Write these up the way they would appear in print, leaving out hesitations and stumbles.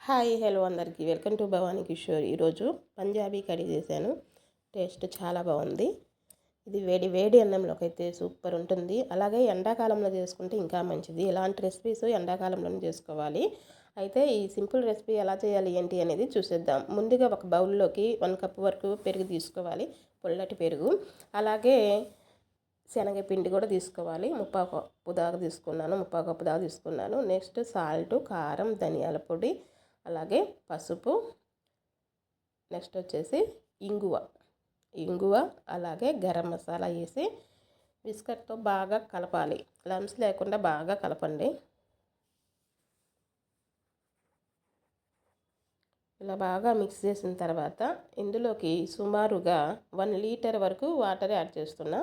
Hi hello అందరికీ welcome to Bhavani Kishore. ఈరోజు Punjabi curry చేశాను. టేస్ట్ చాలా బాగుంది. ఇది వేడి వేడి అన్నంలోకి అయితే సూపర్ ఉంటుంది. అలాగే ఎండాకాలంలో చేసుకుంటే ఇంకా మంచిది. ఇలాంటి రెసిపీస్ ఎండాకాలంలోనే చేసుకోవాలి. అయితే ఈ సింపుల్ రెసిపీ ఎలా చేయాలి ఏంటి అనేది చూసేద్దాం. ముందుగా ఒక బౌల్లోకి 1 కప్ వరకు పెరుగు తీసుకోవాలి, పుల్లటి పెరుగు. అలాగే శనగపిండి కూడా తీసుకోవాలి. ముప్పావు కప్పు దాకా తీసుకున్నాను. నెక్స్ట్ సాల్ట్, కారం, ధనియాల పొడి, అలాగే పసుపు, నెక్స్ట్ వచ్చేసి ఇంగువ, అలాగే గరం మసాలా వేసి బిస్కెట్తో బాగా కలపాలి. లమ్స్ లేకుండా బాగా కలపండి. ఇలా బాగా మిక్స్ చేసిన తర్వాత ఇందులోకి సుమారుగా 1 లీటర్ వరకు వాటర్ యాడ్ చేస్తున్నా.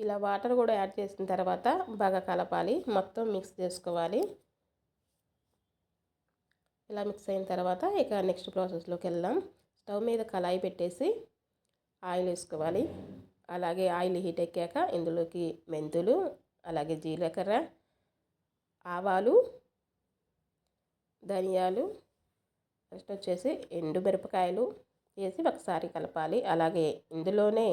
ఇలా వాటర్ కూడా యాడ్ చేసిన తర్వాత బాగా కలపాలి, మొత్తం మిక్స్ చేసుకోవాలి. ఇలా మిక్స్ అయిన తర్వాత ఇక నెక్స్ట్ ప్రాసెస్లోకి వెళ్దాం. స్టవ్ మీద కళాయి పెట్టేసి ఆయిల్ వేసుకోవాలి. అలాగే ఆయిల్ హీట్ ఎక్కాక ఇందులోకి మెంతులు, అలాగే జీలకర్ర, ఆవాలు, ధనియాలు, నెక్స్ట్ వచ్చేసి ఎండుమిరపకాయలు వేసి ఒకసారి కలపాలి. అలాగే ఇందులోనే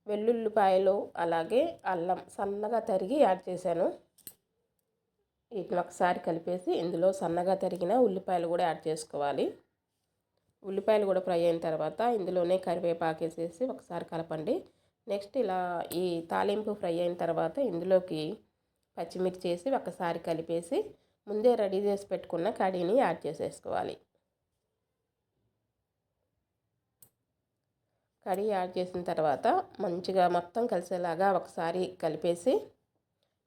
వెల్లుల్లిపాయలు, అలాగే అల్లం సన్నగా తరిగి యాడ్ చేశాను. వీటిని ఒకసారి కలిపేసి ఇందులో సన్నగా తరిగిన ఉల్లిపాయలు కూడా యాడ్ చేసుకోవాలి. ఉల్లిపాయలు కూడా ఫ్రై అయిన తర్వాత ఇందులోనే కరివేపాకు వేసేసి ఒకసారి కలపండి. నెక్స్ట్ ఇలా ఈ తాలింపు ఫ్రై అయిన తర్వాత ఇందులోకి పచ్చిమిర్చి వేసి ఒకసారి కలిపేసి ముందే రెడీ చేసి పెట్టుకున్న కర్రీని యాడ్ చేసేసుకోవాలి. కర్రీ యాడ్ చేసిన తర్వాత మంచిగా మొత్తం కలిసేలాగా ఒకసారి కలిపేసి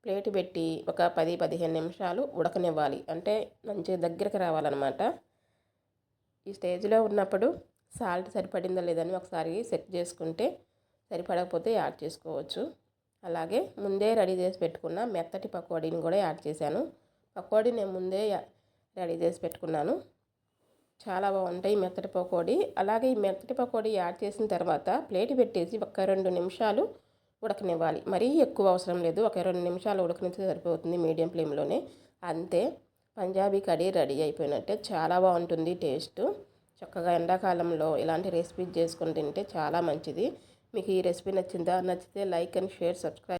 ప్లేట్ పెట్టి ఒక 10-15 నిమిషాలు ఉడకనివ్వాలి. అంటే మంచిగా దగ్గరికి రావాలన్నమాట. ఈ స్టేజ్లో ఉన్నప్పుడు సాల్ట్ సరిపడిందా లేదని ఒకసారి చెక్ చేసుకుంటే, సరిపడకపోతే యాడ్ చేసుకోవచ్చు. అలాగే ముందే రెడీ చేసి పెట్టుకున్న మెత్తటి పకోడీని కూడా యాడ్ చేశాను. పకోడీ నేను ముందే రెడీ చేసి పెట్టుకున్నాను. చాలా బాగుంటాయి మెత్తటి పకోడీ. అలాగే ఈ మెత్తటి పకోడీ యాడ్ చేసిన తర్వాత ప్లేట్ పెట్టేసి ఒక 2 నిమిషాలు ఉడకనివ్వాలి. మరీ ఎక్కువ అవసరం లేదు, ఒక 2 నిమిషాలు ఉడకనిస్తే సరిపోతుంది మీడియం ఫ్లేమ్లోనే. అంతే, పంజాబీ కర్రీ రెడీ అయిపోయినట్టే. చాలా బాగుంటుంది టేస్ట్. చక్కగా ఎండాకాలంలో ఇలాంటి రెసిపీ చేసుకొని తింటే చాలా మంచిది. మీకు ఈ రెసిపీ నచ్చితే లైక్ అండ్ షేర్, సబ్స్క్రైబ్.